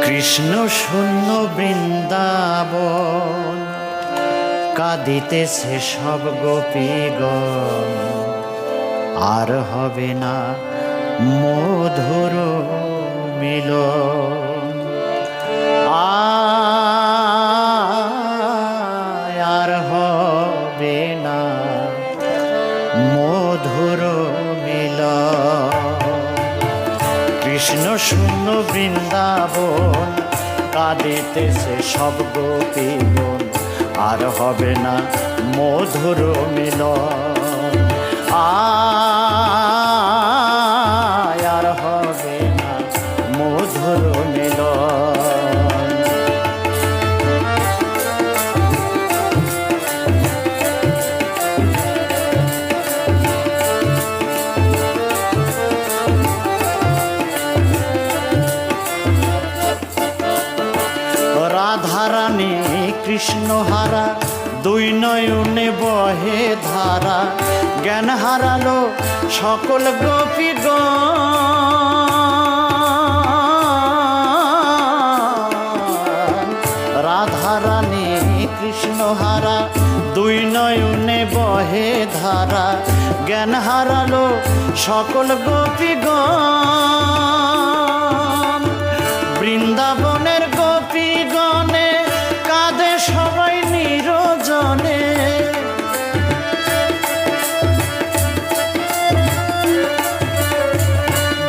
কৃষ্ণ শূন্য বৃন্দাবন কাঁদিতেছে সব গোপীগণ, আর হবে না মধুর মিলন। আর হবে না মধুর মিলন। কৃষ্ণ শূন্য বৃন্দাবন কাঁদিতেছে সব গোপীগণ, আর হবে না মধুর মিলন। আর হবে না মধুর মিলন। রাধারানী কৃষ্ণহারা দুই নয়নে বহে ধারা, জ্ঞান হারালো সকল গোপীগণ। রাধারানী কৃষ্ণহারা দুই নয়নে বহে ধারা, জ্ঞান হারালো সকল গোপীগণ। বৃন্দাবনের গোপীগণে কাঁদে সবাই নিরজনে,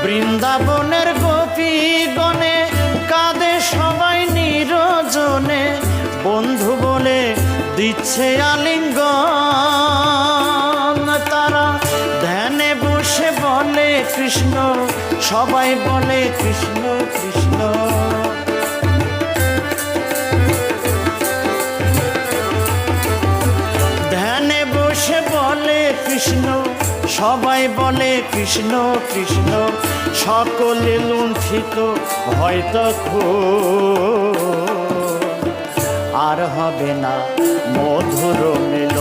বৃন্দাবনের গোপীগণে কাঁদে সবাই নিরজনে। বন্ধু বলে দিচ্ছে আলিঙ্গন, তারা ধ্যানে বসে বলে কৃষ্ণ, সবাই বলে কৃষ্ণ কৃষ্ণ। ধ্যানে বসে বলে কৃষ্ণ, সবাই বলে কৃষ্ণ কৃষ্ণ। সকলে লুণ্ঠিত হয়তো আর হবে না মধুর মিলন।